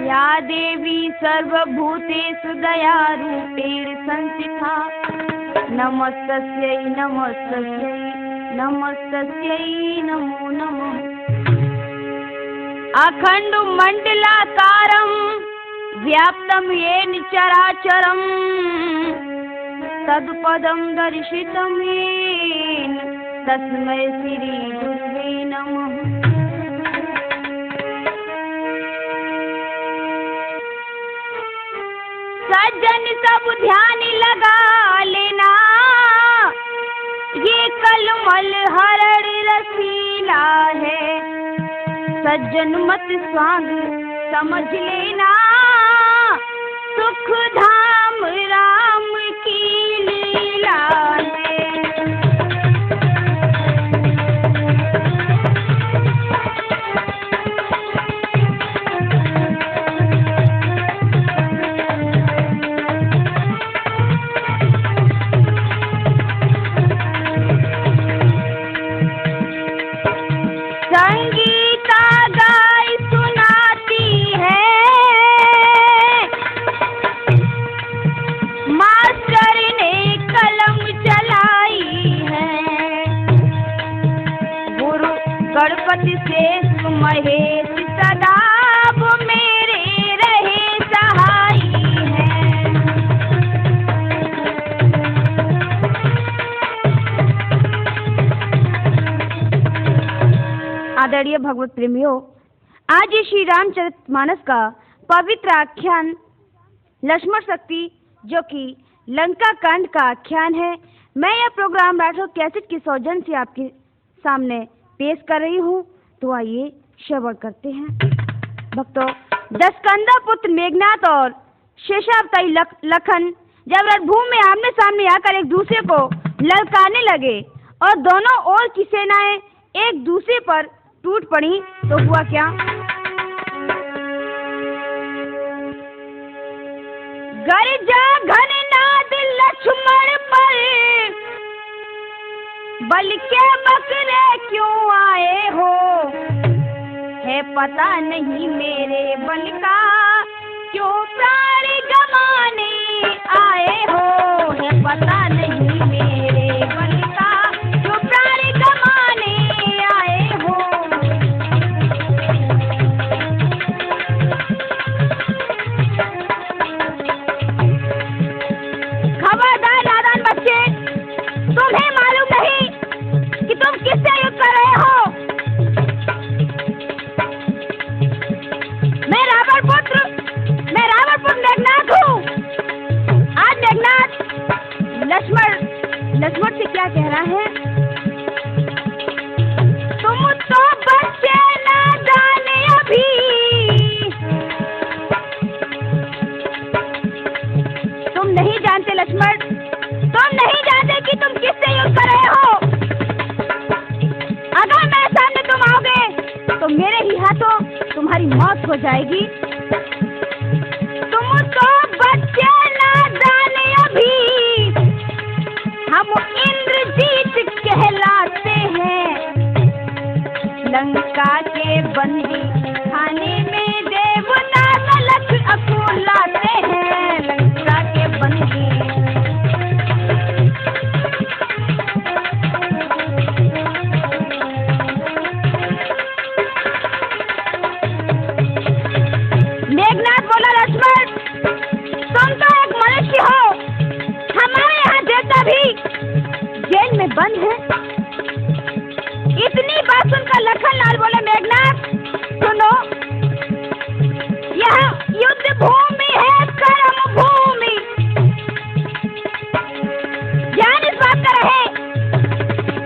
या देवी सर्वभूतेषु दयारूपेण संस्थिता नमस्तस्यै नमस्तस्यै नमस्तस्यै नमो नमः। अखण्डमण्डलाकारं व्याप्तं येन चराचरं तत्पदं दर्शितं येन तस्मै श्री गुरुवे नमः। सज्जन सब ध्यान लगा लेना, ये कलमल हरण रसीला है। सज्जन मत स्वांग समझ लेना, सुख धाम राम की लीला है। संगीता गाय सुनाती है, मास्टर ने कलम चलाई है। गुरु गणपति शेष महेश सदा वो मेरे रहे सहाई है। आदरणीय भगवत प्रेमियों, आज श्री रामचरितमानस का पवित्र आख्यान लक्ष्मण शक्ति जो कि लंका कांड का आख्यान है, मैं यह प्रोग्राम राठौर कैसेट के सौजन्य से आपके सामने पेश कर रही हूँ। तो आइए श्रवण करते हैं। भक्तों, दशकंधा पुत्र मेघनाथ और शेषावतारी लखन जब रणभूमि में आमने सामने आकर एक दूसरे को ललकारने लगे और दोनों ओर की सेनाएं एक दूसरे पर टूट पड़ी, तो हुआ क्या? गर्जा घननाद लक्ष्मण पर, बल के बकरे क्यों आए हो? है पता नहीं मेरे बल का, क्यों प्राण गंवाने आए हो? है पता नहीं मेरे बल का, क्यों प्राण गंवाने आए हो? खबरदार नादान बच्चे, तुम्हें मालूम नहीं कि तुम किससे युद्ध कर रहे हो? मैं रावण पुत्र मेघनाथ हूँ। आज मेघनाथ लक्ष्मण से क्या कह रहा है? तुम तो बच्चे नादान अभी, तुम नहीं जानते लक्ष्मण, तुम नहीं जानते कि तुम किससे युद्ध कर रहे हो। अगर मेरे सामने तुम आओगे तो मेरे ही जाएगी। तुम तो बच्चे नादान अभी, हम इंद्रजीत कहलाते हैं। लंका के बंदी खाने में देवदास लख अकुलाते हैं। लंका के बंदी मेघनाथ बोला, लक्ष्मण तुम तो एक मनुष्य हो, हमारे यहाँ देवता भी जेल में बंद है। इतनी बात सुनकर लखनलाल बोले, मेघनाथ सुनो, यह युद्ध भूमि है, कर्म भूमि। ध्यान इस बात का रहे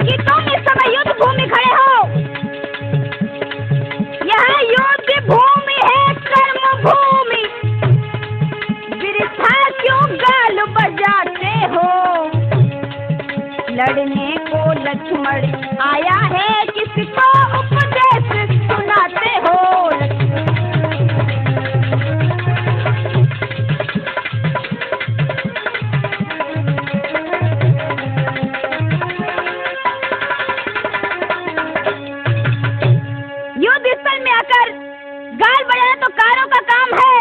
कि तुम इस समय युद्ध भूमि खड़े हो। यह युद्ध भूमि है, कर्म भूमि। वृथा क्यों गाल बजाते हो? लड़ने को लक्ष्मण आया है, किसको उपदेश सुनाते हो? युद्ध स्थल में आकर गाल बजाना तो कारों का काम है।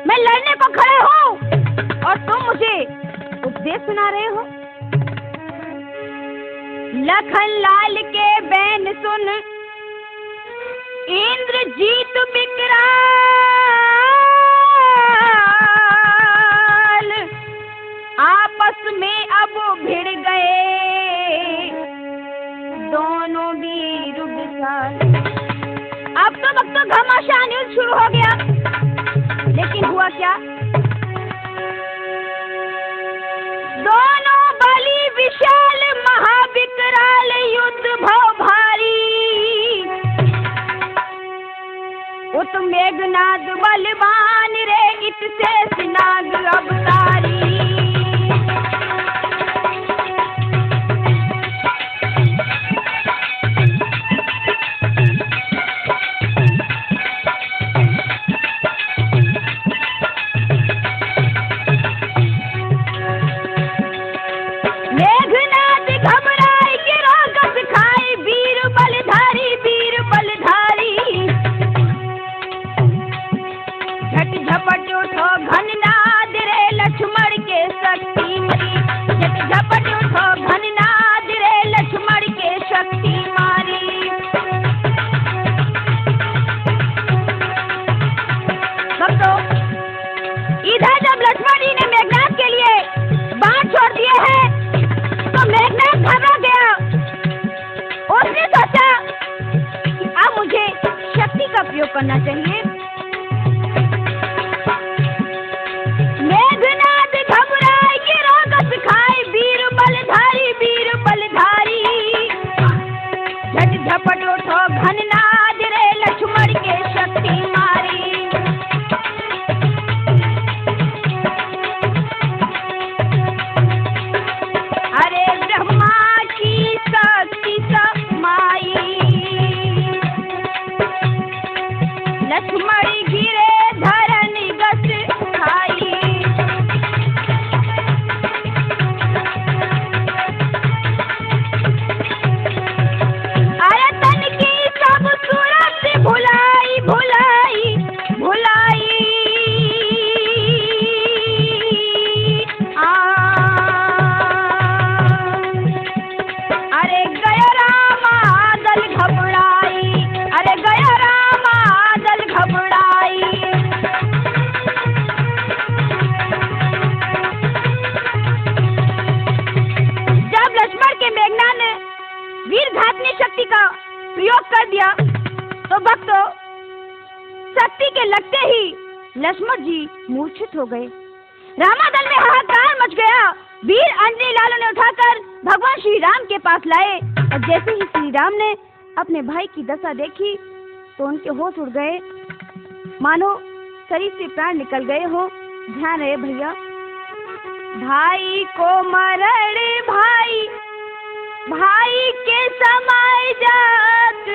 मैं लड़ने को खड़े हूँ और तुम मुझे उपदेश सुना रहे हो। लखनलाल के बैन सुन इंद्रजीत विकराल, आपस में अब भिड़ गए दोनों वीर विशाल। अब तो वक्त तो घमासान युद्ध शुरू हो गया, लेकिन हुआ क्या? दोनों बली विशाल महाविकराल युद्ध भव भारी। उत मेघनाद बलवान रे, इत से नाग अवतारी। मेघनाद घबराए गिरो गस खाए, वीर बलधारी, वीर बलधारी। झट झपट उठो घननाद रे, लक्ष्मण के शक्ति मारी। झट झपट उठो घननाद रे, लक्ष्मण के शक्ति मारी। भक्तों, इधर जब लक्ष्मण जी ने मेघनाद के लिए बाण छोड़ दिए हैं, तो मेघनाद घबरा गया। उसने सोचा कि अब मुझे शक्ति का प्रयोग करना चाहिए। मेघनाद घबराए गिरो गस खाए, वीर बलधारी, वीर बलधारी। झट झपट उठो घननाद रे, लक्ष्मण के शक्ति मारी। अरे ब्रह्मा की शक्ति समाई, लक्ष्मण गिरे धरन गस खाई। अरे तन की सब सूरत भुलाई, भुलाई, भुलाई। अरे गया रामा दल घबराई, अरे गया रामा दल घबराई। जब लक्ष्मण के मेघनाद ने वीर घातनी शक्ति का प्रयोग कर दिया, तो भक्तों, शक्ति के लगते ही लक्ष्मण जी मूर्छित हो गए। रामादल में हाहाकार मच गया। वीर अंजनी लालों ने उठाकर भगवान श्री राम के पास लाए, और जैसे ही श्री राम ने अपने भाई की दशा देखी तो उनके होश उड़ गए, मानो शरीर से प्राण निकल गए हो। ध्यान रहे भैया, भाई को मरण भाई, भाई के समय जात,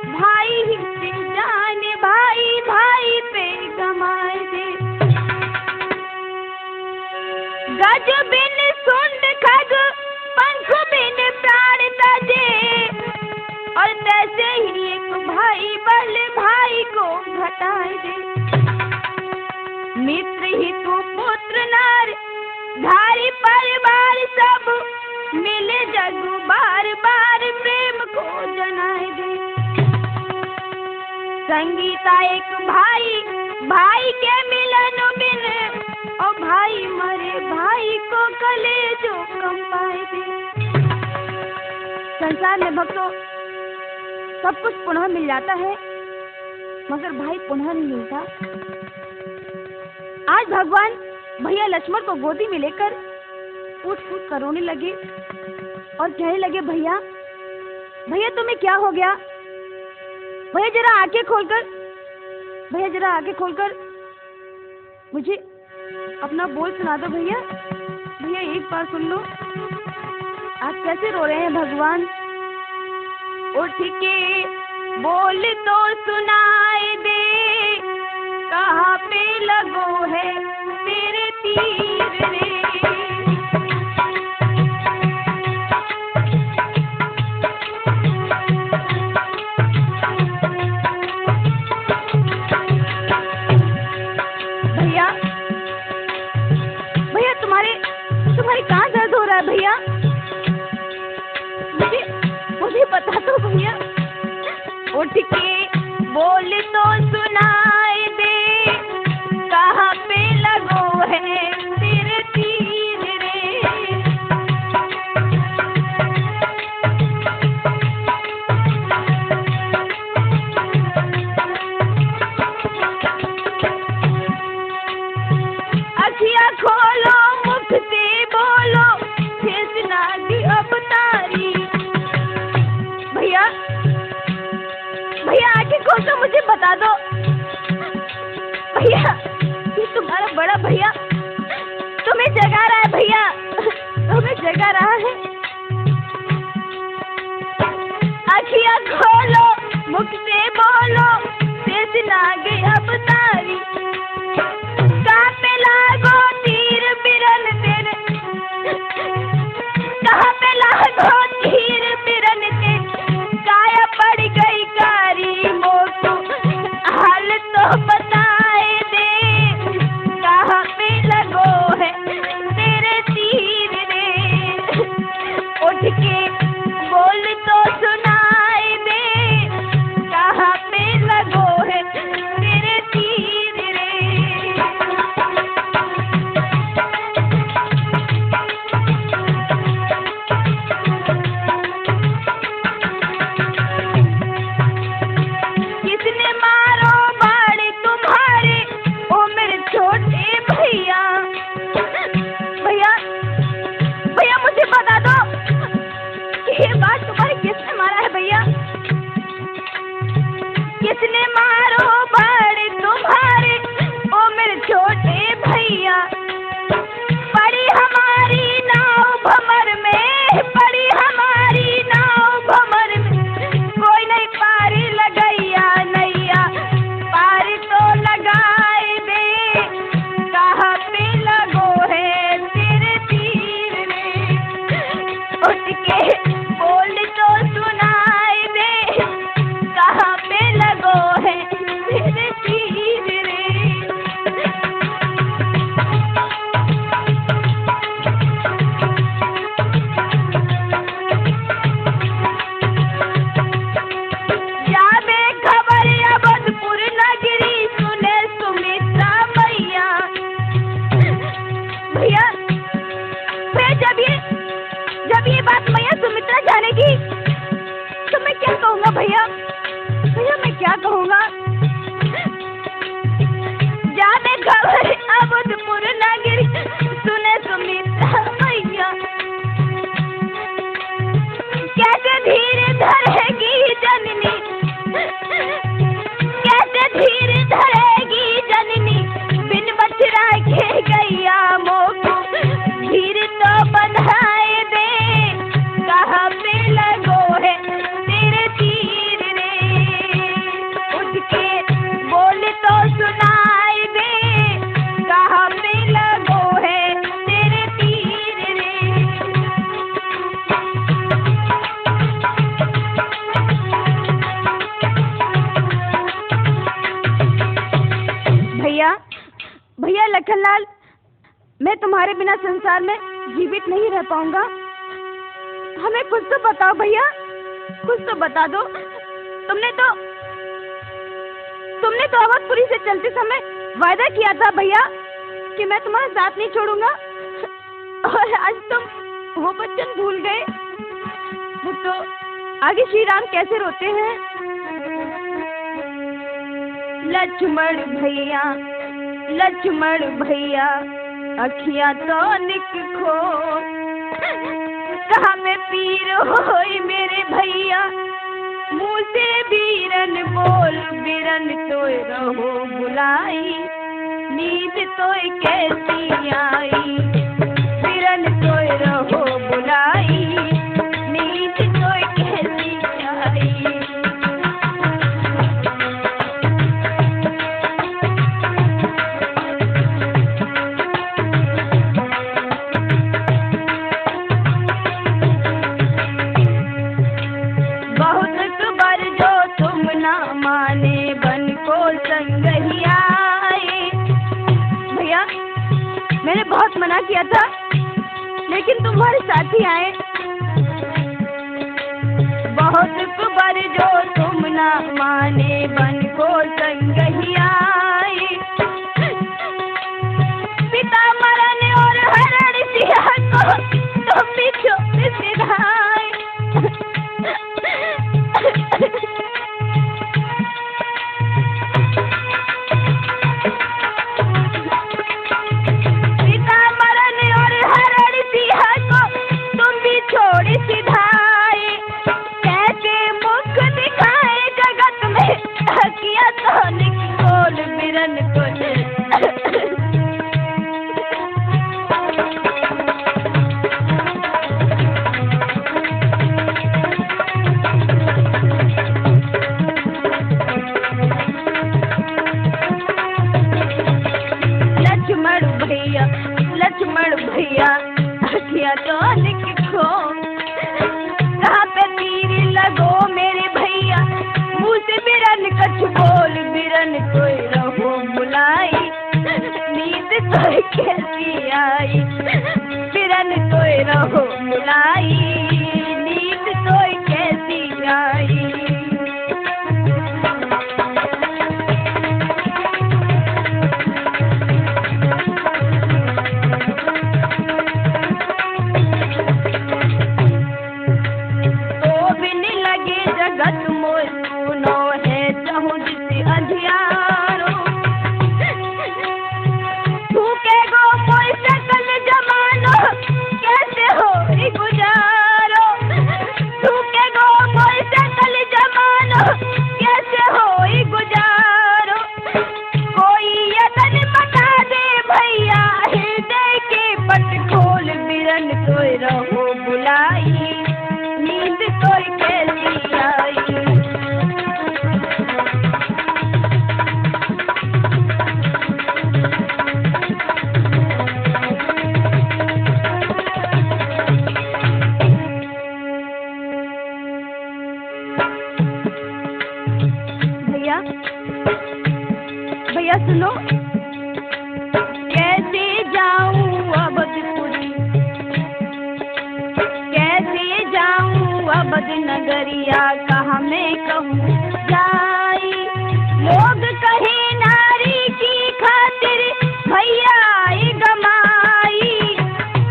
भाई ही जान भाई भाई पे गमाए दे। गज बिन सुंड खग पंख बिन प्राण तजे, और तैसे ही एक भाई बल भाई को घटाए दे। मित्र ही तू पुत्र नर धारी परिवार सब, मिले जग बार बार प्रेम को जनाए दे। संगीता एक भाई भाई के मिलन बिन, और भाई मरे भाई को कलेजो कंपाए दे। संसार में भक्तों सब कुछ पुनः मिल जाता है, मगर भाई पुनः नहीं मिलता। आज भगवान भैया लक्ष्मण को गोदी में लेकर फूट फूट कर रोने लगे और कहने लगे, भैया भैया तुम्हें क्या हो गया? भैया जरा आंखें खोलकर, भैया जरा आंखें खोलकर मुझे अपना बोल सुना दो भैया। भैया एक बार सुन लो, आप कैसे रो रहे हैं भगवान। उठ के बोल तो सुनाए दे, कहाँ पे लगो है तेरे तीर रे। भैया भैया तुम्हारे कहाँ दर्द हो रहा है भैया? मुझे बता दो भैया। उठ के बोल तो सुनाए दे, कहाँ पे लगो है तेरे तीर रे। अखियाँ खोलो मुख से बोलो, शेषना की अवतारी। भैया भैया आंखें खोल तो मुझे बता दो भैया, ये तुम्हारा बड़ा भैया तुम्हें जगा रहा है भैया, तुम्हें जगा रहा है। अखियाँ खोलो मुख से बोलो, शेष नागे अवतारी। कहाँ पे लागो तीर बिरन तेरे, कहाँ पे लागो तीर बिरन के, काया पड़ गई कारी मोटू हाल तो बताए दे। कहाँ पे लगो है तेरे तीर रे। उठ के बोल तो सुनाए दे, कहाँ पे लगो है तेरे तीर रे। किसने मारो बाड़े तुम्हारे, ओ मेरे छोटे भैया। भैया भैया मुझे बता दो कि ये बात तुम्हारी किसने मारा है भैया? किसने मारो बाड़े तुम्हारे, ओ मेरे छोटे भैया। पड़ी हमारी नाव भंवर में, पड़ी हमारी नाव भंवर में, कोई नहीं पारी लगैया नैया, पारी तो लगाए दे। कहाँ पे लगो है तेरे तीर रे। उठ के बोल तो सुनाए दे, कहाँ पे लगो है तेरे तीर रे। जाबे खबर अवधपुर नगरी, सुने सुमित्रा मैया। भैया भैया जब ये बात मैया सुमित्रा जानेगी तो मैं क्या कहूँगा भैया? भैया मैं क्या कहूँगा? जाबे खबर अवधपुर नगरी, सुने सुमित्रा मैया। कैसे धीर धरेगी जननी, कैसे धीर धरेगी जननी, बिन बछड़ा के गैया मोको धीर तो बंधाए दे। कहाँ पे लगो है तेरे तीर रे। उठ लखनलाल, मैं तुम्हारे बिना संसार में जीवित नहीं रह पाऊंगा। हमें कुछ तो बताओ भैया, कुछ तो बता दो। तुमने तो अवधपुरी से चलते समय वादा किया था भैया कि मैं तुम्हारा साथ नहीं छोड़ूंगा, और आज तुम वो वचन भूल गए। तो आगे श्री राम कैसे रोते हैं? लक्ष्मण भैया, लक्ष्मण भैया, अखियां तो निक खो, कहाँ में पीर होई मेरे भैया, मुँह से बीरन बोल, बीरन तोय रहो बुलाई, नींद तोय कैसी आई, बीरन तोय रहो बुलाई, नींद तोय कैसी आई। माने बन को संगही आए। भैया, मैंने बहुत मना किया था, लेकिन तुम्हारे साथ ही आए। बहुत कुबर जो तुम ना माने बन को संगही आए। पिता मरण और हरण सिया को तुम भी छोड़ सिधाए। लक्ष्मण भैया, अखियां तो निकलो, कहाँ पे तीर लगो मेरे भैया, मुँह से बिरन कछ बोल, बिरन कोई रहो बुलाई, नींद कोई कैसी आई, बिरन कोई रहो बुलाई, नींद कोई कैसी आई। भैया सुनो, कैसे जाऊं अवधपुरी, कैसे जाऊं अवध नगरिया, कहाँ मैं कहूँ जाई, लोग कहे नारी की खातिर भैया आई गमाई,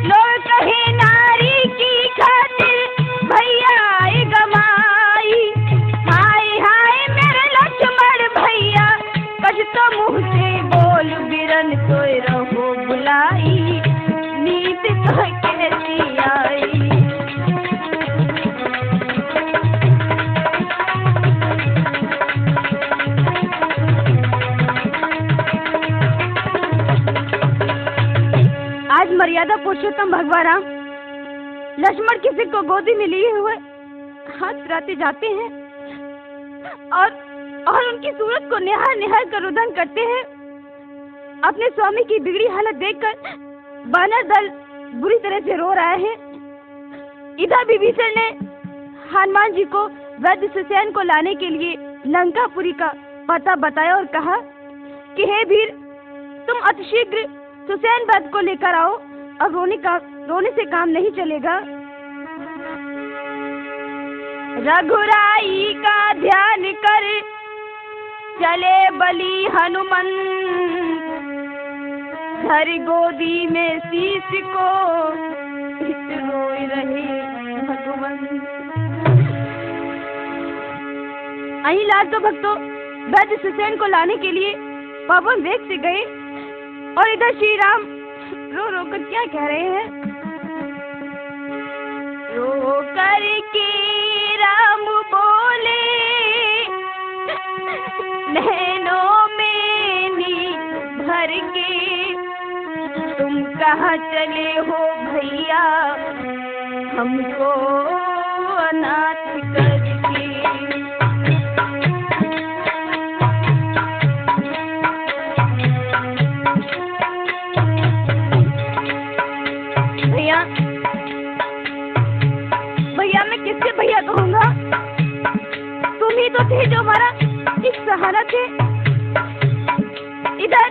लोग कहे नारी की खातिर भैया आई गमाई, हाय हाय मेरे लक्ष्मण भैया, कछ तो मुँह से बोल, बिरन तोय रहो बुलाई, नींद तो कैसी आई। आज मर्यादा पुरुषोत्तम भगवान राम लक्ष्मण किसी को गोदी में लिए हुए हाथ फिराते जाते हैं और उनकी सूरत को निहार निहार कर रुदन करते हैं। अपने स्वामी की बिगड़ी हालत देखकर वानर दल बुरी तरह से रो रहा है। इधर विभीषण ने हनुमान जी को वैद्य सुसैन को लाने के लिए लंकापुरी का पता बताया और कहा कि हे वीर, तुम अतिशीघ्र सुसैन वध को लेकर आओ। अब रोने से काम नहीं चलेगा। रघुराई का ध्यान कर चले बलि हनुमान, धर गोदी में शीश को रोए रहे भगवान। अही लाल तो भक्तों वैद्य सुसैन को लाने के लिए पवन वेग से गए और इधर श्री राम रो रो कर क्या कह रहे हैं। रो कर के राम बोले नैनों में नीर भर के, तुम कहाँ चले हो भैया हमको अनाथ करके। भैया भैया मैं किससे भैया कहूँगा? तुम ही तो थे जो हमारा एक सहारा थे। इधर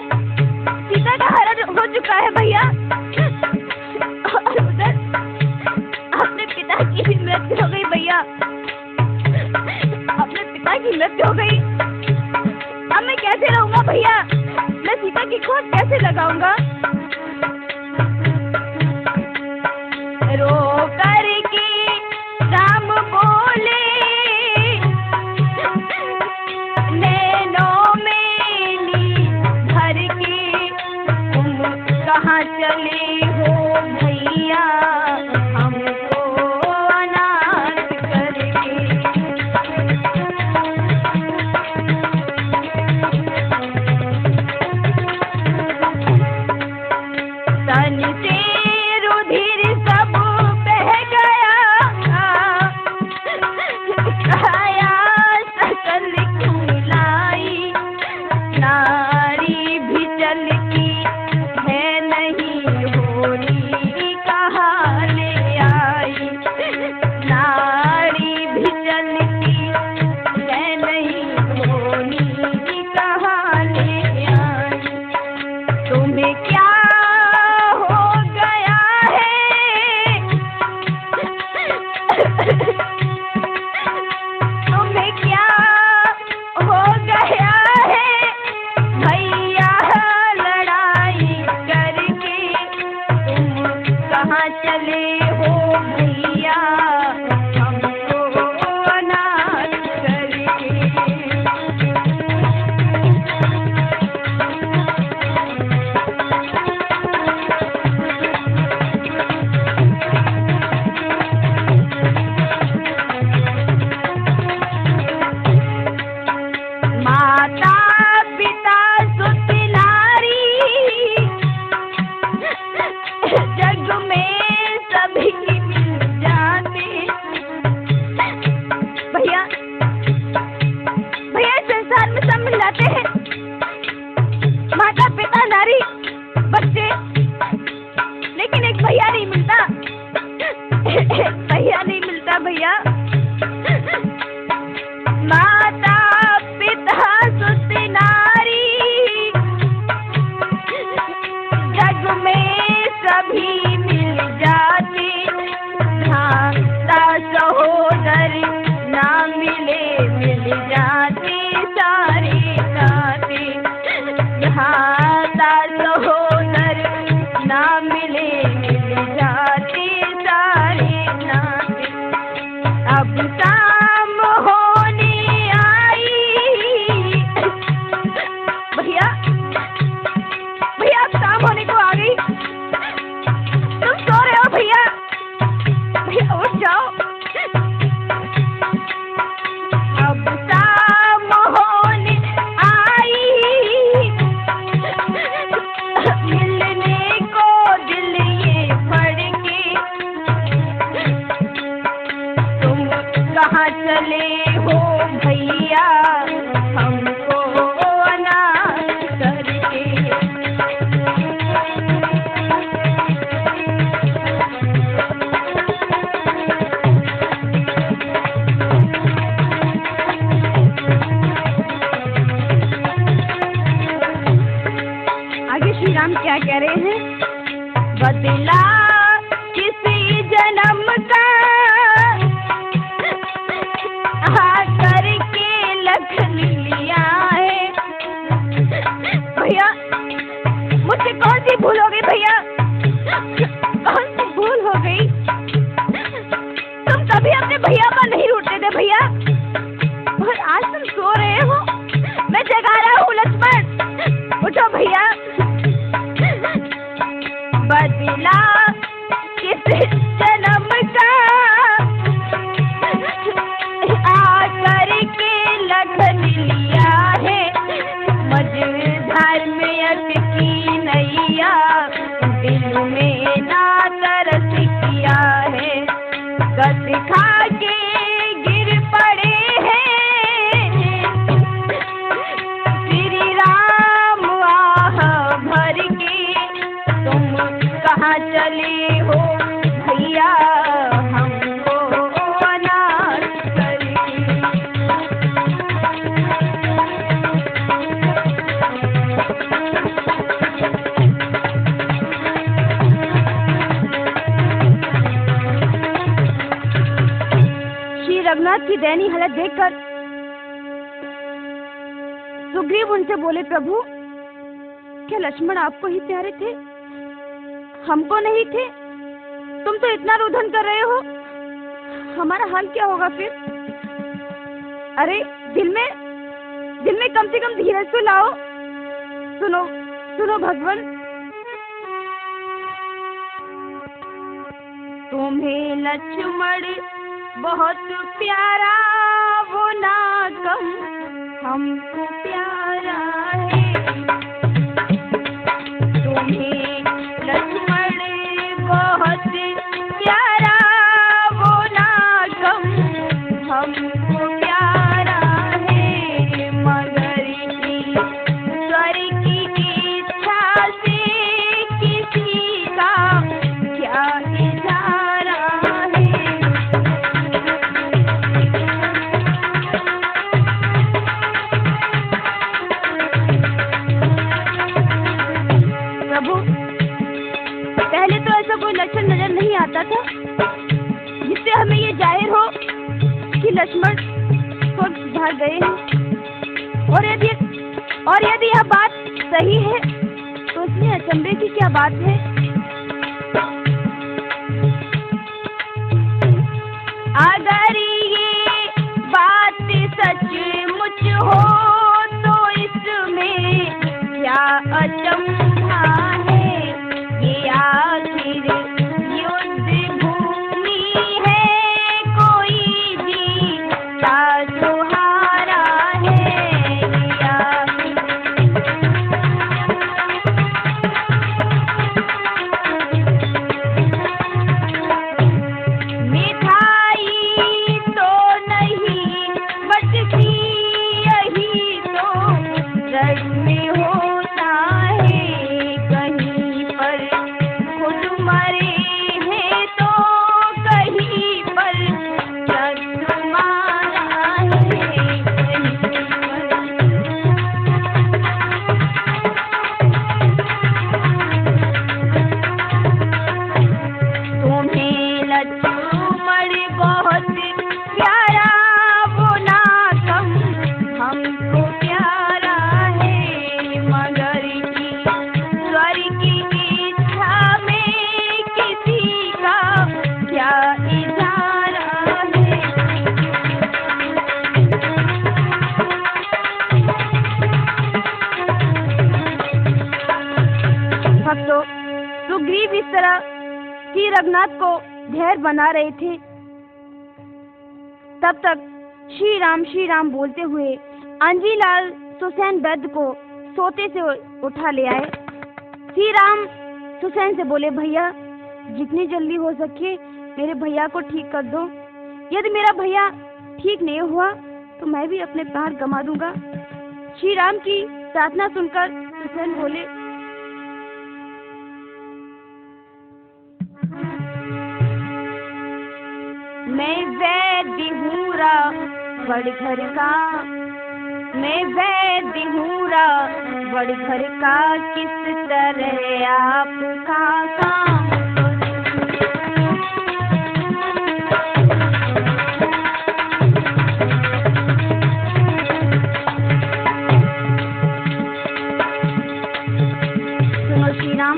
सीता का हरण हो चुका है भैया, और उधर अपने पिता की भी मृत्यु हो गई भैया, अपने पिता की मृत्यु हो गई। अब मैं कैसे रहूंगा भैया? मैं सीता की खोज कैसे लगाऊंगा? रो करके राम बोले नैनों में नीर भर के, तुम कहाँ चले हो भैया हमको अनाथ करके। तन से रुधिर सब बह गया, काया सकल कुलाई, नारी भी चलती है नहीं होनी कहाँ ले आई, नारी भी चलती है नहीं होनी कहाँ ले आई। तुम्हें क्या हो गया है? तुम्हें क्या हो गया है भैया लड़ाई करके, तुम कहाँ चले हो भैया हमको अनाथ करके। माता पिता सुत नारी जग में सभी मिल जाते। भैया भैया संसार में सब मिल जाते हैं, माता पिता नारी बच्चे, लेकिन एक भैया नहीं मिलता। भैया नहीं मिलता भैया। माता पिता सुत नारी जग में सभी मिल जाते, भ्राता सहोदर ना मिले मिल जाते सारे नाते, भ्राता सहोदर ना मिले मिल जाते सारे नाते। अब शाम होने आई भैया, भैया अब शाम होने को आ गई। तुम सो रहे हो भैया? भैया उठ जाओ। अब शाम होने आई, मिलने को दिल ये फड़के, तुम कहाँ चले हो भैया हमको अनाथ करके। आगे श्री राम क्या कह रहे हैं? अपने भैया पर नहीं रूठते थे भैया, और आज तुम सो रहे हो, मैं जगा रहा हूँ लक्ष्मण, उठो भैया। बदला किस जन्म का आकर के लगन लिया है, मझधार में अटकी नैया, दिल में ना तरस किया है, कस खा के गिर पड़े हैं श्री राम आह भर के, तुम कहाँ चले हो भैया हमको अनाथ करके। श्री रघुनाथ की दयनीय हालत देखकर सुग्रीव उनसे बोले, प्रभु क्या लक्ष्मण आपको ही प्यारे थे, हमको नहीं थे? तुम तो इतना रुदन कर रहे हो, हमारा हाल क्या होगा फिर? अरे दिल में कम से कम धीरज तो लाओ। सुनो सुनो भगवान, तुम्हें लक्ष्मण बहुत प्यारा, वो नागम हमको प्यारा है, तुम्हें लक्ष्मण बहुत प्यारा, वो नागम हमको प्यारा है, मगर ईश्वर की इच्छा से किसी का क्या इजारा है। प्रभु पहले तो ऐसा कोई लक्षण नजर नहीं आता था जिससे हमें ये जाहिर हो कि लक्ष्मण स्वर्ग भाग गए हैं, और यदि यह बात सही है तो इसमें अचंभे की क्या बात है? अगर ये बात सचमुच हो तो इसमें क्या अचंभा है, ये आखिर युद्ध भूमि है, कोई जीता तो हारा है, ये आखिर मिठाई तो नहीं बचती, यही तो रग में होता है, कहीं पर खुद मरे हैं तो कहीं पर जग मारा है, कहीं पर। तुम्हें लक्ष्मण बहुत प्यारा, वो नागम हमको प्यारा है, मगर ईश्वर की इच्छा में किसी का क्या इजारा है। भक्तों, सुग्रीव इस तरह श्री रघुनाथ को धैर्य बना रहे थे, तब तक श्री राम बोलते हुए अंजीलाल सुसैन वैद्य को सोते से उठा ले आए। श्री राम सुसैन से बोले, भैया जितनी जल्दी हो सके मेरे भैया को ठीक कर दो, यदि मेरा भैया ठीक नहीं हुआ तो मैं भी अपने प्राण गंवा दूंगा। श्री राम की प्रार्थना सुनकर सुसैन बोले, मैं वैद्य हूँ रावण घर का, मैं वैद्य हूँ रावण घर का, किस तरह आपका काम सुनो श्री राम,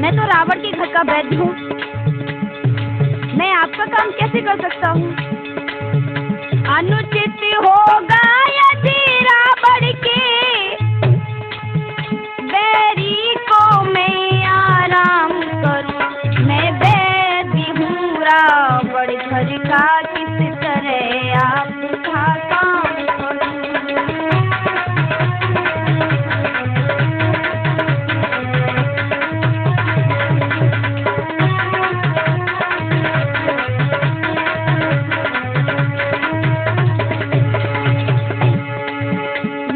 मैं तो रावण के घर का वैद्य हूँ, मैं आपको आपका काम कैसे कर सकता हूँ? अनुचित होगा यदि रावण के बैरी को मैं आराम करूं। मैं वैद्य हूँ रावण घर का, किस तरह आपका काम करूं।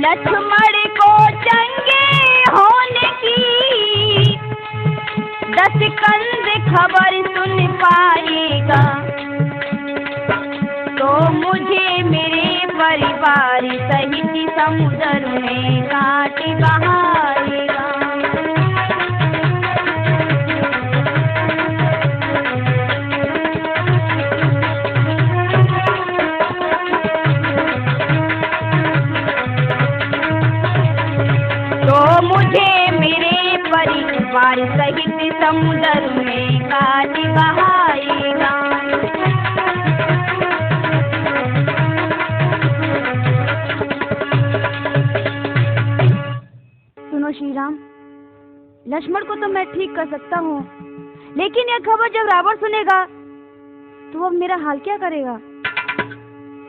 लक्ष्मण को चंगे होने की 10 कंद खबर सुन पाएगा, तो मुझे मेरे परिवार सहित समुद्र में काट बहाएगा। तो मुझे मेरे परिवार सहित समुद्र में काट बहाएगा। सुनो श्री राम, लक्ष्मण को तो मैं ठीक कर सकता हूँ, लेकिन यह खबर जब रावण सुनेगा तो वो मेरा हाल क्या करेगा?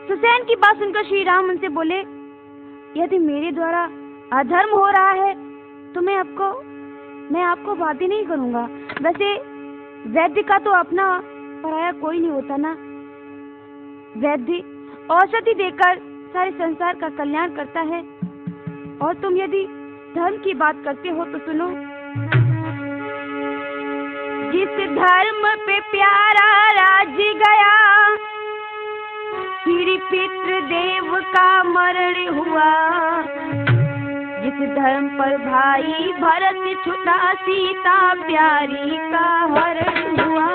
सुसैन की बात सुनकर श्री राम उनसे बोले, यदि मेरे द्वारा अधर्म हो रहा है तो मैं आपको बाध्य नहीं करूंगा। वैसे वैद्य का तो अपना पराया कोई नहीं होता ना। वैद्य औषधि देकर सारे संसार का कल्याण करता है। और तुम यदि धर्म की बात करते हो तो सुनो, जिस धर्म पे प्यारा राज्य गया, फिर पितृ देव का मरण हुआ। जिस धर्म पर भाई भरत छुटा, सीता प्यारी का हरण हुआ।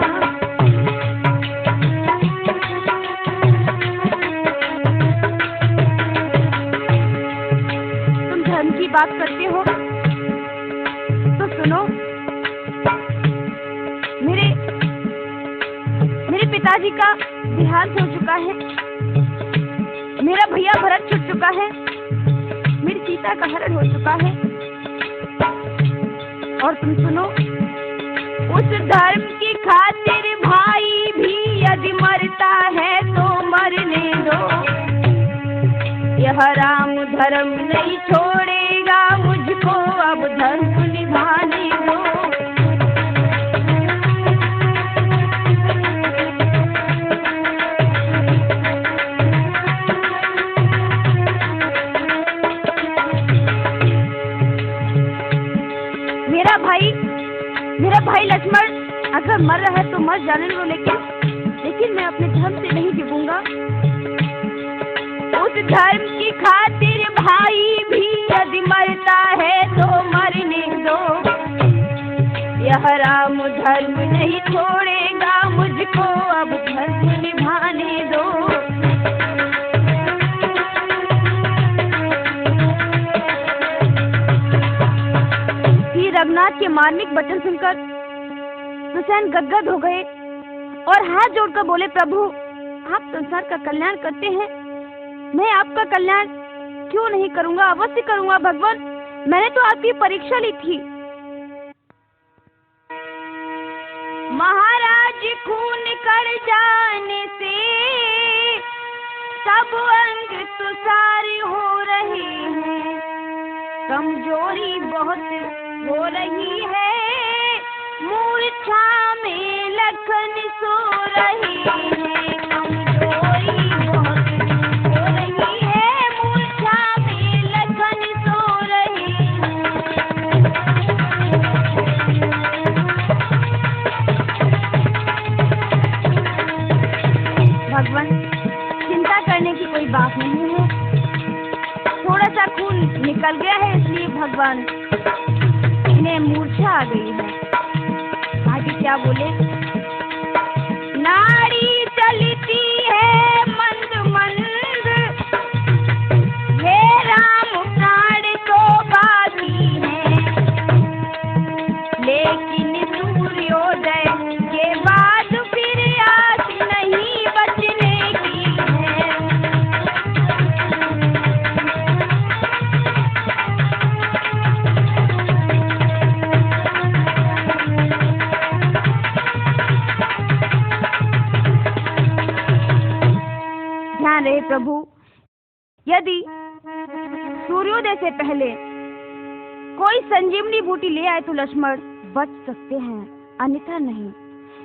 तुम धर्म की बात करते हो तो सुनो, मेरे पिताजी का देहांत हो चुका है, मेरा भैया भरत छूट चुका है, मेरी सीता का हरण हो चुका है। और तुम सुनो, उस धर्म की खातिर भाई भी यदि मरता है तो मरने दो। यह राम धर्म नहीं छोड़ेगा, मुझको अब धर्म निभाने दो। मेरा भाई लक्ष्मण अगर मर रहा है तो मर जाने दो, लेकिन मैं अपने धर्म से नहीं डिगूंगा। उस धर्म की खातिर भाई भी यदि मरता है तो मरने दो। यह राम धर्म नहीं छोड़ेगा, मुझको अब धर्म निभाने दो। रघुनाथ के मार्मिक वचन सुनकर सुसैन गदगद हो गए और हाथ जोड़कर बोले, प्रभु आप संसार का कल्याण करते हैं, मैं आपका कल्याण क्यों नहीं करूंगा? अवश्य करूंगा भगवान, मैंने तो आपकी परीक्षा ली थी। महाराज खून कर जाने से सब अंग तुषार हो रहे हैं, कमजोरी बहुत हो रही है, मूर्छा में लखन सो रही है। कमजोरी बहुत हो रही है, मूर्छा में लखन सो रही है। भगवान, चिंता करने की कोई बात नहीं है, थोड़ा सा खून निकल गया है, इसलिए भगवान मूर्छा आ गई है। आगे क्या बोले? नारी चलती है मंद मंद, हे राम प्राण तो बाकी है, लेकिन सूर्योदय के बाद फिर आस नहीं। सावधान रहे प्रभु। यदि सूर्योदय से पहले कोई संजीवनी बूटी ले आए तो लक्ष्मण बच सकते हैं, अन्यथा नहीं।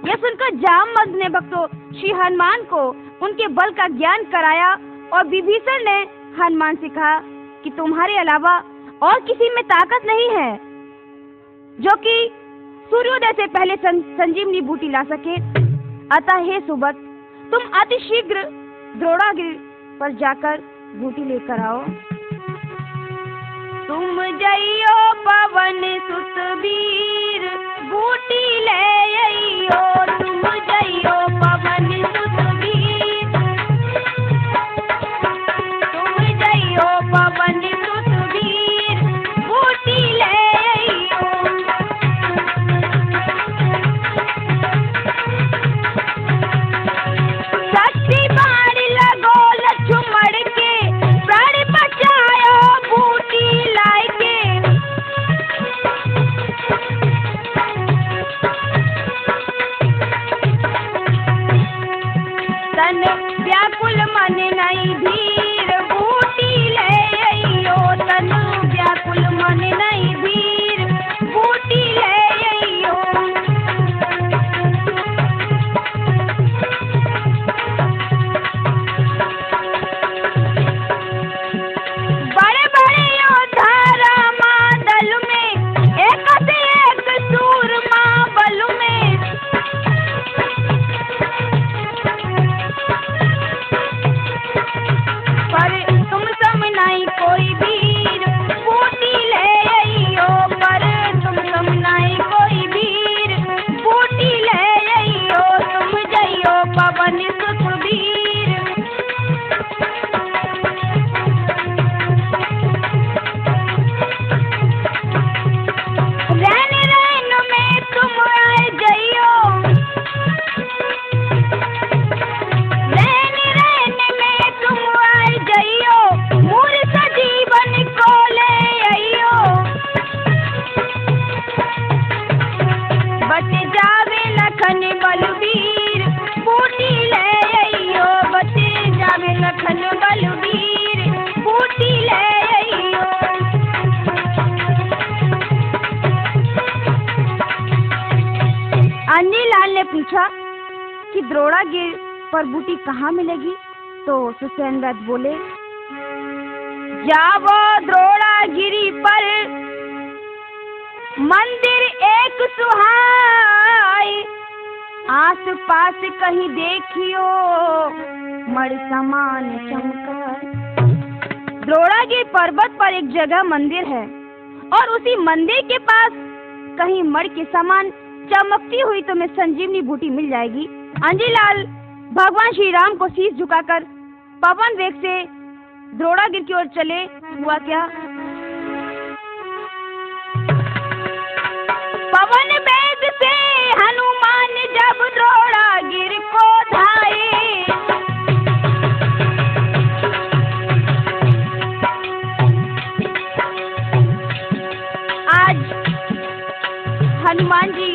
यह सुनकर जामवंत ने भक्तों श्री हनुमान को उनके बल का ज्ञान कराया और विभीषण ने हनुमान से कहा कि तुम्हारे अलावा और किसी में ताकत नहीं है जो कि सूर्योदय से पहले संजीवनी बूटी ला सके। अतः हे सुबत, तुम अति शीघ्र द्रोणागिरि पर जाकर बूटी लेकर आओ। तुम जइयो पवन सुत वीर, बूटी ले अइयो। तुम जइयो पवन सुत वीर, तुम जइयो पवन सुत वीर, बूटी ले अइयो। शक्ति बाण लगो लक्ष्मण के, प्राण बचायो बूटी लाए के। तन व्याकुल मन नहीं धीर, बूटी ले अइयो। तन व्याकुल मन नहीं धीर, बूटी ले अइयो। बड़े बड़े योद्धा रामा दल में, एक से एक सूरमा बल में। पर तुम सम नहीं कोई वीर, बूटी ले अइयो। पर तुम सम नहीं कोई वीर, बूटी ले अइयो। तुम जइयो पवन सुत वीर, रैन रैन में तुम आए जइयो। रैन रैन में तुम आए जइयो, मूर्ख जीवन को ले अइयो। बच जावे लखन बलवीर, बूटी ले अइयो। बच जावे लखन बलवीर, बूटी ले अइयो। अन्नीलाल ने पूछा कि द्रोणागिरि पर बूटी कहाँ मिलेगी? तो सुसेनव्रत बोले, जावो द्रोणागिरि पर मंदिर एक सुहाय, आस पास कहीं देखियो मण समान चमकार। द्रोणागिरि पर्वत पर एक जगह मंदिर है और उसी मंदिर के पास कहीं मण के समान चमकती हुई तुम्हें संजीवनी बूटी मिल जाएगी। अंजीलाल भगवान श्री राम को शीश झुकाकर पवन वेग से द्रोणागिरि की ओर चले। हुआ क्या? पवन वेग से हनुमान जब द्रोणागिरि को धाए, आज हनुमान जी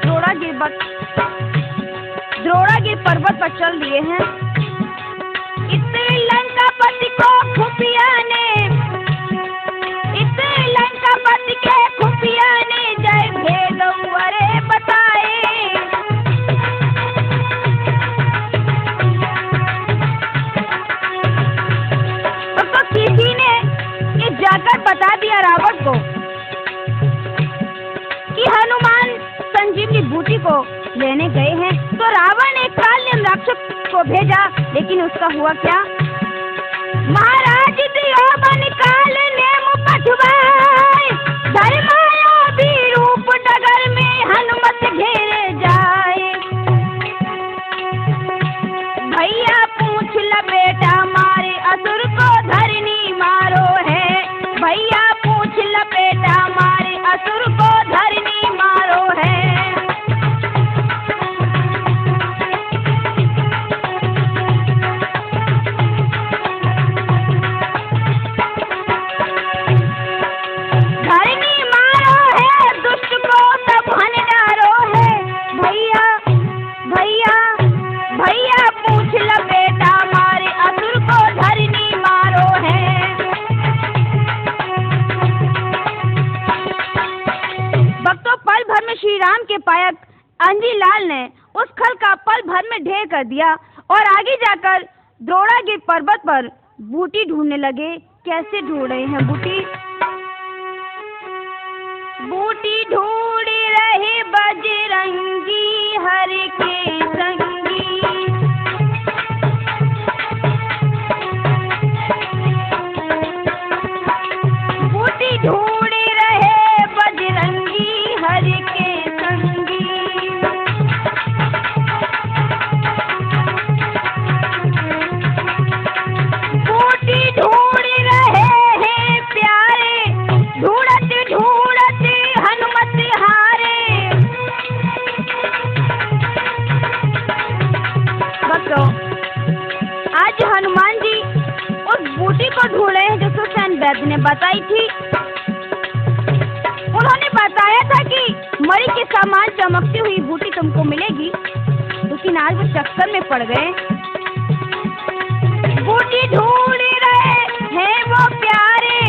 द्रोणागिरि पर्वत पर चल दिए हैं। इस लंकापति को खुफिया ने, इस लंकापति के खुफिया ने जय भेद वरे बताए। तो किसी ने ये जाकर बता दिया रावण को कि हनुमान संजीवनी बूटी को लेने गए हैं। तो रावण ने काल्यम राक्षस को भेजा, लेकिन उसका हुआ क्या? महाराज दियो बन काल नेम पठवाए, धर्मायो भी रूप डगर में हनुमत घेरे जाए। भैया पूछ ल बेटा मारे, असुर को धरनी मारो है। भैया पूछ ल बेटा मारे, असुर को धरनी मारो है। कांजी लाल ने उस खल का पल भर में ढेर कर दिया और आगे जाकर द्रोणागिरि पर्वत पर बूटी ढूंढने लगे। कैसे ढूंढ रहे हैं बूटी? बूटी ढूंढ रहे बजरंगी हर के संगी, बूटी ढूंढ रहे बजरंगी हर के संगी। बूटी ढूंढ रहे हैं प्यारे, ढूंढत ढूंढत हनुमत हारे। बच्चों, आज हनुमान जी उस बूटी को ढूंढ रहे हैं जो सुषेण वैद्य ने बताई थी। उन्होंने बताया था कि मणि के समान चमकती हुई बूटी तुमको मिलेगी, लेकिन आज वो चक्कर में पड़ गए। बूटी ढूंढ रहे हैं वो प्यारे,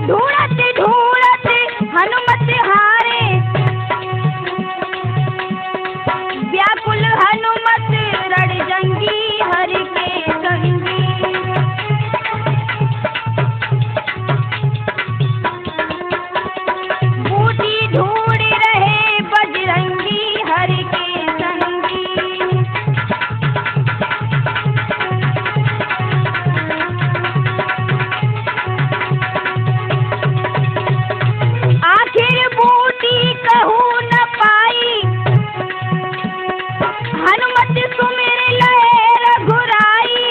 ढूंढत ढूंढत हनुमत हारे। व्याकुल हनुमत रणजंगी हर के संगी। बूटी ढूंढ रहे बजरंगी हर के संगी। आखिर बूटी कहूँ न पाई, हनुमत सुमिर लहे रघुराई।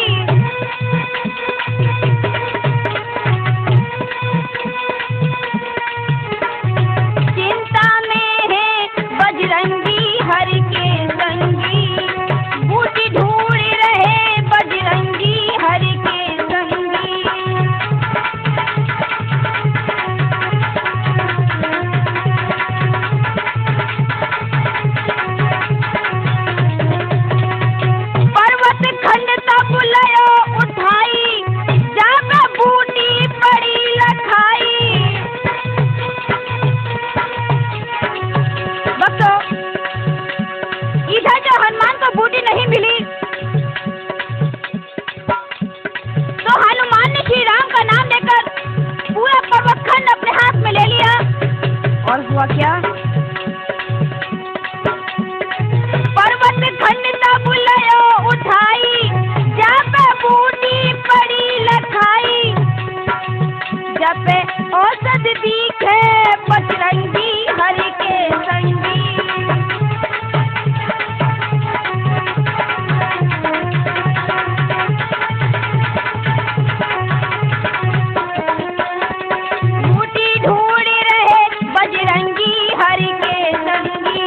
चिंता में है बजरंगी हर के संगी, बूटी ढूंढ रहे बजरंगी हर के संगी। पर्वत खंड तब लयो उठाई, जागा बूटी पड़ी लखाई। बच्चों, इधर जो हनुमान को बूटी नहीं मिली तो हनुमान ने श्री राम का नाम लेकर पूरा पर्वत खंड अपने हाथ में ले लिया। और हुआ क्या? पर्वत खंड तब लयो उठाई, जापे बूटी पड़ी लखाई। जपे औसत दिखे बजरंगी हर के संगी। बूटी ढूंढ रहे बजरंगी हर के संगी।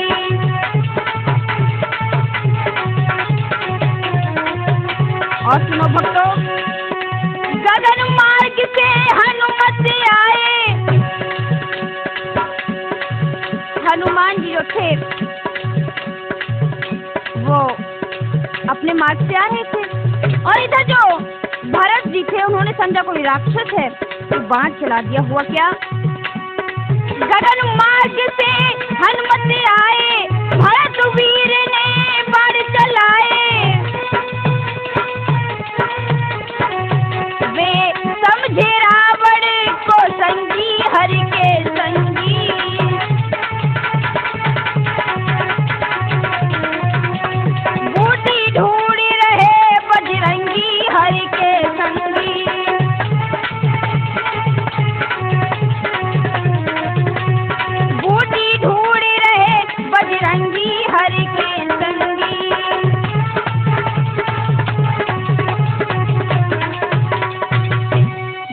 और सुनो भक्तों, गगन मार्ग से हनुमत आए। हनुमान जी जो थे वो अपने मार्ग से आ रहे थे और इधर जो भरत जी थे उन्होंने समझा कोई राक्षस है तो बाण चला दिया। हुआ क्या? गगन मार्ग से हनुमत आए, भरत वीर ने बाण चलाए। वे समझे रावण को संगी हर के संगी। बूटी ढूंढ रहे बजरंगी हर के संगी। बूटी ढूंढ रहे बजरंगी हर के संगी।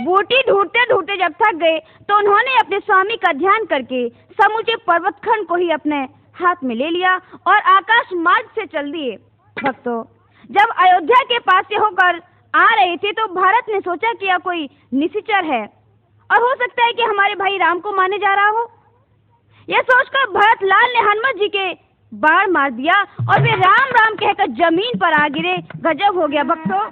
बूटी ढूंढते ढूंढते जब थक गए तो उन्होंने अपने स्वामी का ध्यान करके समूचे पर्वतखंड को ही अपने हाथ में ले लिया और आकाश मार्ग से चल दिए। भक्तों, जब अयोध्या के पास से होकर आ रहे थे तो भारत ने सोचा कि यह कोई निशाचर है और हो सकता है कि हमारे भाई राम को मारने जा रहा हो। यह सोचकर भरत लाल ने हनुमान जी के बाण मार दिया और वे राम राम कहकर जमीन पर आ गिरे। गजब हो गया भक्तों।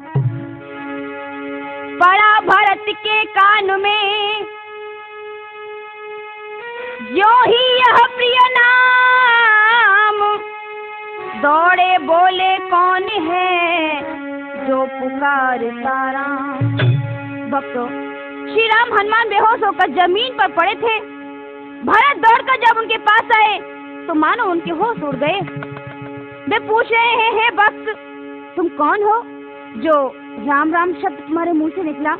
पड़ा भरत के कान में जो ही यह प्रिय नाम, दौड़े बोले कौन है जो पुकारता राम। भक्तों, श्री राम हनुमान बेहोश होकर जमीन पर पड़े थे। भरत दौड़कर जब उनके पास आए तो मानो उनके होश उड़ गए। वे पूछ रहे हैं, हे भक्त, तुम कौन हो जो राम राम शब्द तुम्हारे मुंह से निकला?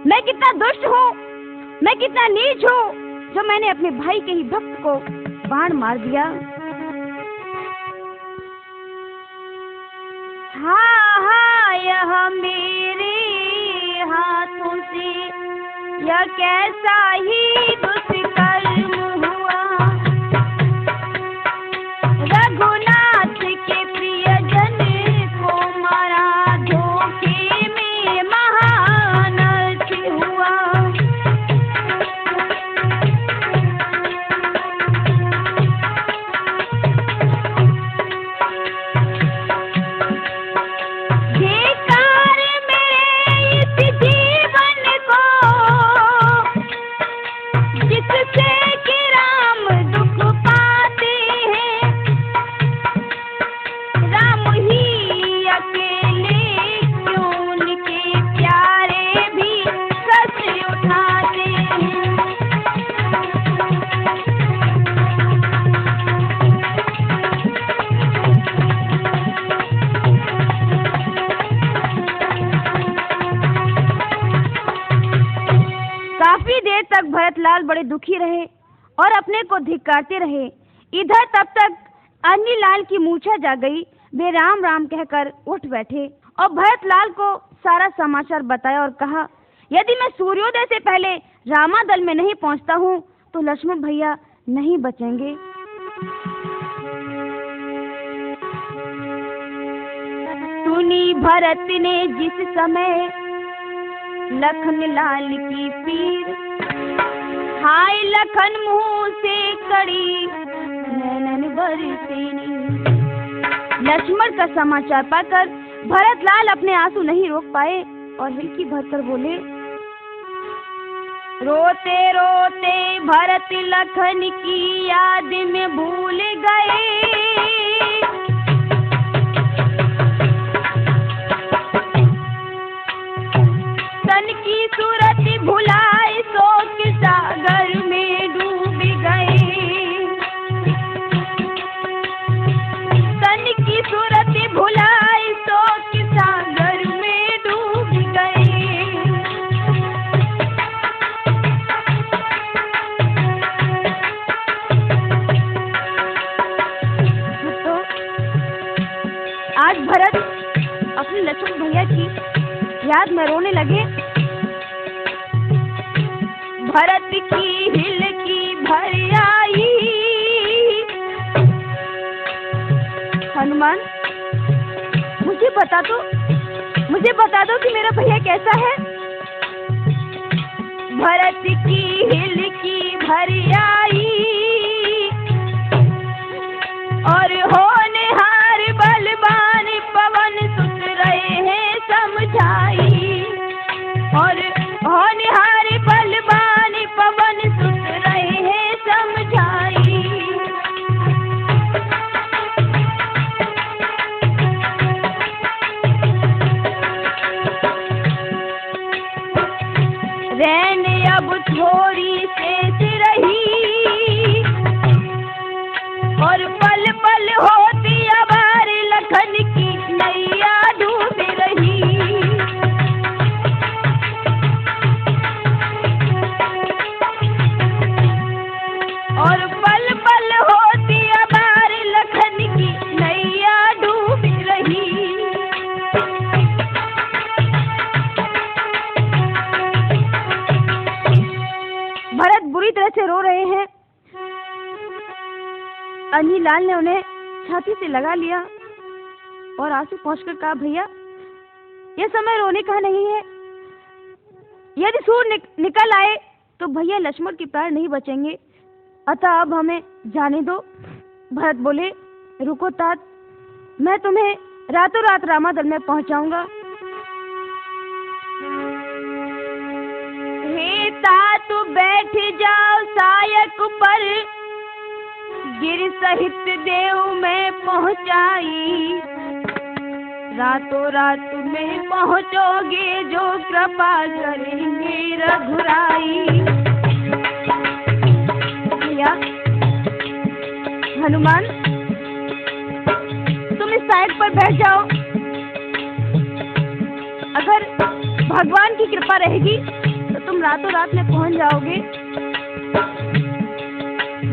मैं कितना दुष्ट हूँ, मैं कितना नीच हूँ जो मैंने अपने भाई के ही भक्त को बाण मार दिया। हाँ हाँ, यह मेरे हाथों से यह कैसा ही दुष्कर्म हुआ। रघुनाथ के प्रियजन को मारा, धोखे में महानर्थ हुआ। बेकार मेरे इस जीवन को, जिससे कि राम दुख पाते हैं। राम ही अकेले क्यों उनके प्यारे भी कष्ट उठाते हैं। काफी देर तक भरतलाल बड़े दुखी रहे और अपने को धिक्कारते रहे। इधर तब तक अन्नीलाल की मूर्छा जा गई। वे राम राम कहकर उठ बैठे और भरतलाल को सारा समाचार बताया और कहा, यदि मैं सूर्योदय से पहले रामादल में नहीं पहुंचता हूं तो लक्ष्मण भैया नहीं बचेंगे। सुनी भरत ने जिस समय लखन लाल की पीर, हाय लखन मुंह से कड़ी नैनन बरसे नीर। लक्ष्मण का समाचार पाकर भरतलाल अपने आंसू नहीं रोक पाए और हिलकी भरकर बोले, रोते रोते भरत लखन की याद में भूल गए। तन की सूरत भुलाए शोक सागर में डूब गए। तन की सूरत भुलाए शोक सागर में डूब गए। तो आज भरत अपने लक्ष्मण भैया की याद में रोने लगे। भरत की हिल की भर आई, हनुमान मुझे बता दो कि मेरा भैया कैसा है। भरत की हिल की भर आई और होनहार बलवान पवन सुत रहे हैं समझाई। और होनहार बलवान पवन सुत रहे हैं समझाई। रैन अब थोड़ी शेष रही और पल पल होती अबार लखन की नैया डूब रही। और पल पल होती अबार लखन की नैया डूब रही। भरत बुरी तरह से रो रहे हैं। अन्नीलाल ने उन्हें छाती से लगा लिया और आंसू पहुंचकर कहा, भैया यह समय रोने का नहीं है। यदि सूर्य निकल आए तो भैया लक्ष्मण के प्राण नहीं बचेंगे, अतः अब हमें जाने दो। भरत बोले, रुको तात, मैं तुम्हें रातों रात रामादल में पहुंचाऊंगा। हे तात बैठ जाओ सायक पर, गिर सहित देव में पहुंचाई, रातों रात में पहुंचोगे जो कृपा करेंगे रघुराई। भैया हनुमान, तुम इस साइड पर बैठ जाओ। अगर भगवान की कृपा रहेगी तो तुम रातों रात में पहुंच जाओगे।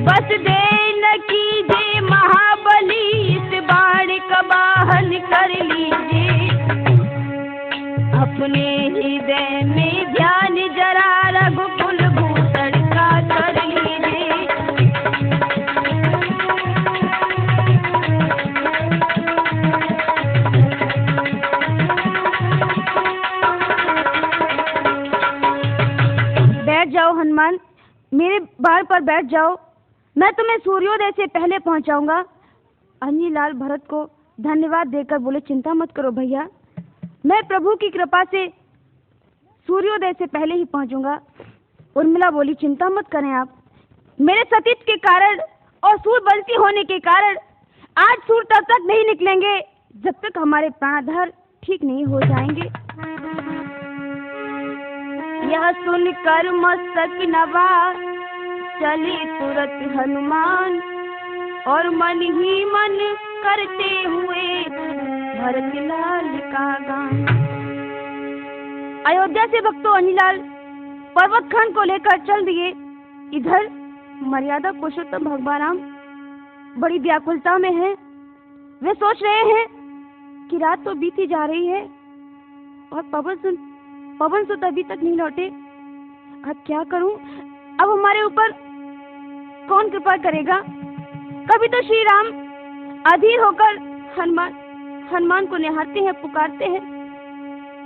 बस देर न कीजिए महाबली, इस बाण का वाहन कर लीजिए। अपने हृदय में ध्यान जरा रघुकुल भूषण का कर लीजिए। बैठ जाओ हनुमान, मेरे बार पर बैठ जाओ। मैं तुम्हें सूर्योदय से पहले पहुंचाऊंगा। अंजीलाल भरत को धन्यवाद देकर बोले, चिंता मत करो भैया, मैं प्रभु की कृपा से सूर्योदय से पहले ही पहुंचूंगा। उर्मिला बोली, चिंता मत करें आप, मेरे सतीत्व के कारण और सूरबंसी होने के कारण आज सूर्य तब तक नहीं निकलेंगे जब तक हमारे प्राणधर ठीक नहीं हो जाएंगे। यह सुनकर मस्तक नवा चले तुरंत हनुमान, और मन ही मन करते हुए भरत लाल का गान। अयोध्या से भक्तों अंजीलाल पर्वत खंड को लेकर चल दिए। इधर मर्यादा पुरुषोत्तम भगवान राम बड़ी व्याकुलता में हैं। वे सोच रहे हैं कि रात तो बीती जा रही है और पवन सुत अभी तक नहीं लौटे। अब क्या करूं? अब हमारे ऊपर कौन कृपा करेगा? कभी तो श्री राम अधीर होकर हनुमान को निहारते हैं, पुकारते हैं,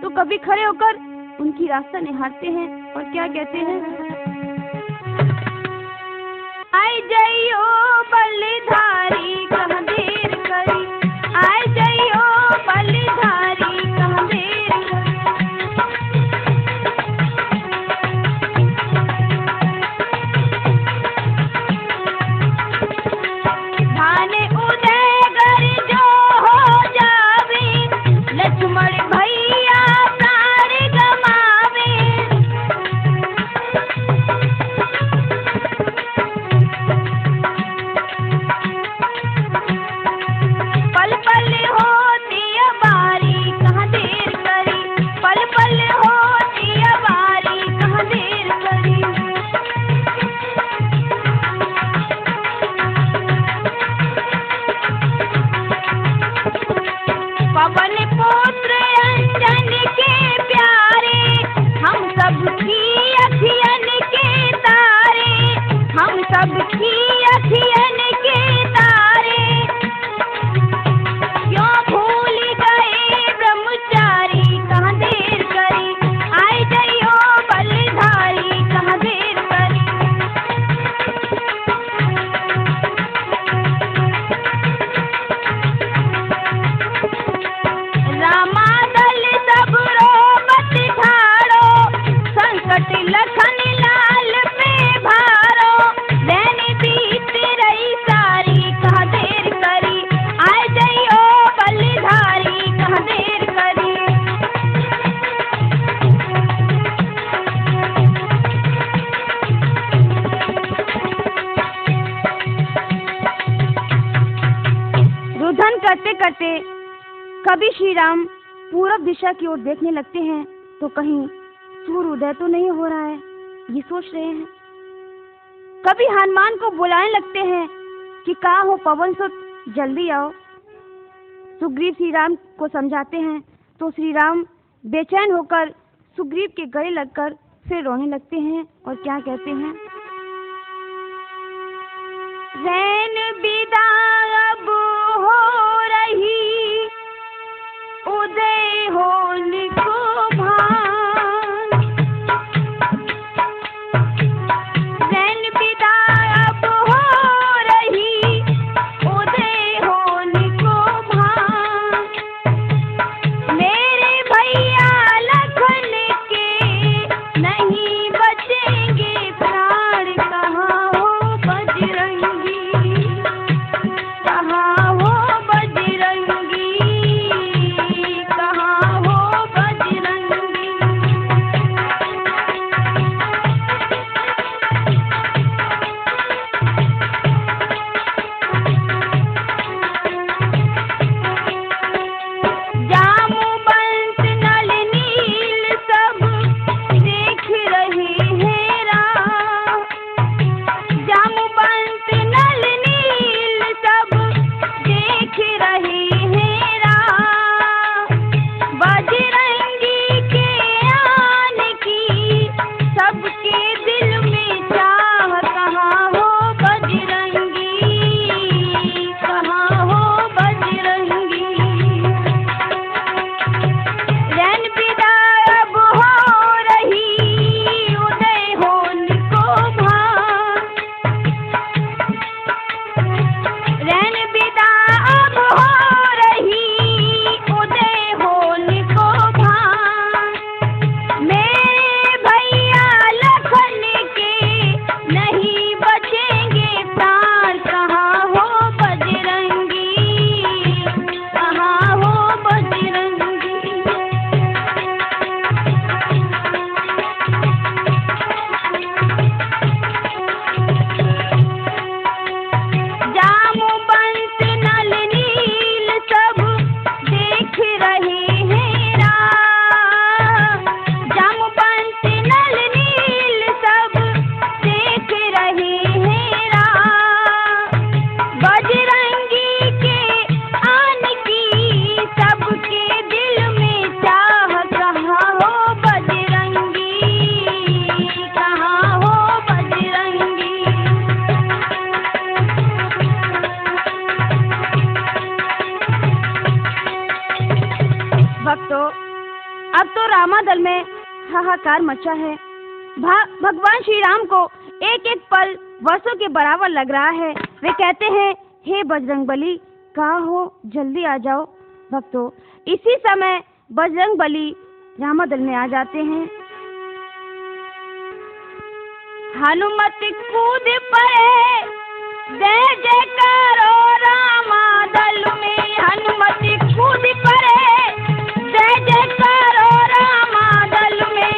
तो कभी खड़े होकर उनकी रास्ता निहारते हैं और क्या कहते हैं? आई जइयो बलिधारी कहाँ देर करी, आई जइयो बलिधारी कहाँ देर करी। भाने उदयगर जो हो जावे, लक्ष्मण भैया प्राण गमावे। पल पल होती अबारी कहाँ देर करी, पल पल होती अबारी कहाँ देर करी। पवन पुत्र अंजन के प्यारे, हम सब की अखियन के तारे, हम सब की अखियन के तारे। क्यों भूल गए ब्रह्मचारी कहाँ देर करी, आई जइयो बलिधारी कहाँ देर करी। रामादल सब रोबत ठाड़ो, संकट लखन लाल पे भारो। दैनी बीत रही सारी कहाँ देर करी, आए जइयो बलिधारी कहाँ देर करी। रुदन करते करते कभी श्री राम पूरब दिशा की ओर देखने लगते हैं तो कहीं सूर्य उदय तो नहीं हो रहा है, ये सोच रहे हैं। कभी हनुमान को बुलाने लगते हैं कि कहाँ हो पवन सुत, जल्दी आओ। सुग्रीव श्री राम को समझाते हैं तो श्री राम बेचैन होकर सुग्रीव के गले लगकर फिर रोने लगते हैं और क्या कहते हैं? रैन विदा अब हो रही, उदय होने को भान। रैन विदा अब हो रही, उदय होने को भान। मेरे भैया लखन के नहीं बचेंगे प्राण, कहाँ हो बजरंगी। भक्तों, अब तो रामादल में हाहाकार मचा है। भगवान श्री राम को एक एक पल वर्षों के बराबर लग रहा है। वे कहते हैं, हे बजरंगबली, कहाँ हो, जल्दी आ जाओ। भक्तों, इसी समय बजरंगबली रामादल में आ जाते हैं। हनुमत कूद पड़े, जय जयकारो रामादल में। हनुमत कूद पड़े, जय जयकारो रामादल में।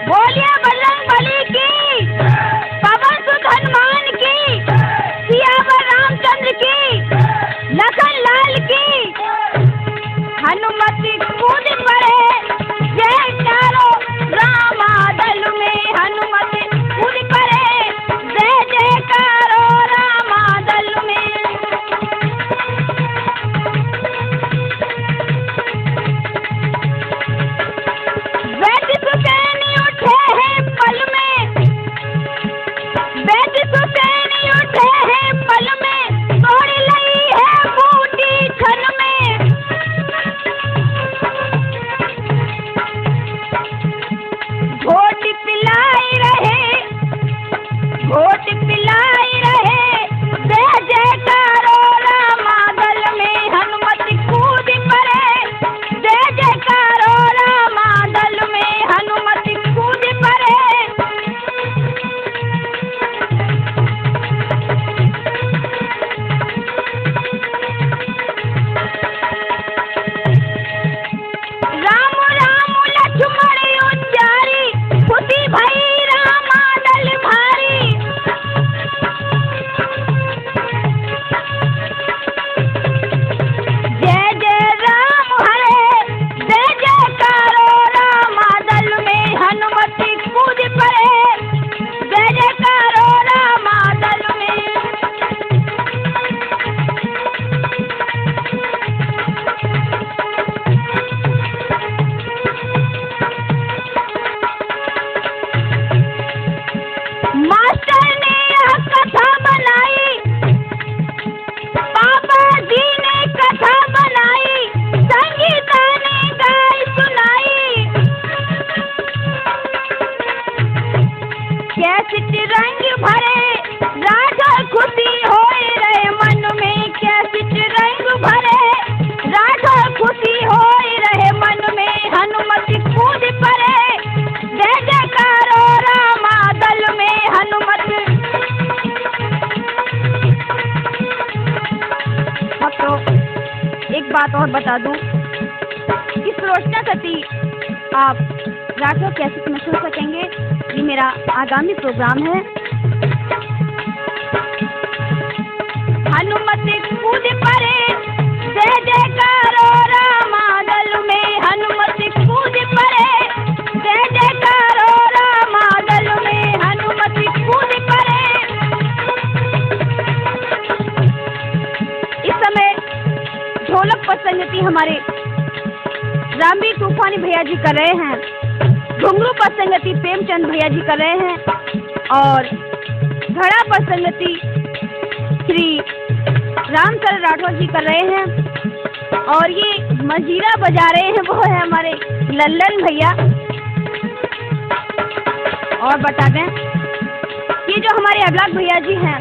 बोलिए बजरंगबली की, पवन सुत हनुमान की, सियावर रामचंद्र की, लखन लाल की। हनुमत कूद पड़े, जयकारो रामादल में। हनुमत कूद पड़े, जय जयकारो रामादल में। वैद्य सुसैनी उठे हैं पल में, वैद्य सुसैनी उठे हैं पल में, तोड़ लई है बूटी छन में। घोट पिलाई रहे, घोट पिलाई रहे, जय जयकारो रामादल में। हनुमत कूद पड़े, जय जयकारो रामादल में। हनुमत कूद पड़े। राम राम लक्ष्मण उच्चारी, खुशी भई रामादल भारी। जय जय राम हरे, जय जयकारो रामादल में। हनुमत कूद पड़े, जय जयकारो रामादल में। मास्टर ने यह कथा बनाई, पापा जी ने कथा बनाई, संगीता ने गाई सुनाई। कैसेट रंग भरे, राधा खुशी होए रहे मन में। कैसेट रंग भरे, राधा खुशी होए रहे मन में। हनुमत कूद पड़े, जय जयकारो रामादल में। हनुमत। भक्तों, एक बात और बता दूं, इस रोशना सती आप राठौर कैसेट में सुन सकेंगे। ये मेरा आगामी प्रोग्राम है। हनुमत कूद पड़े, जय जयकारो रामादल में। हनुमत कूद पड़े, जय जयकारो रामादल में। हनुमत कूद पड़े। इस समय ढोलक पर संगति हमारे रामवीर तूफानी भैया जी कर रहे हैं। घुंघरू पर संगति प्रेमचंद भैया जी कर रहे हैं। और घड़ा पर संगति श्री रामचंद्र राठौर जी कर रहे हैं। और ये मंजीरा बजा रहे हैं, वो है हमारे लल्लन भैया। और बता दें, ये जो हमारे अबलाक भैया जी हैं,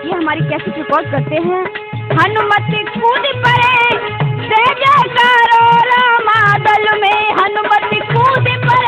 ये हमारी कैसेट रिकॉर्ड करते हैं। हनुमत कूद पड़े, जय जयकारो रामादल में। हनुमत कूद पड़े।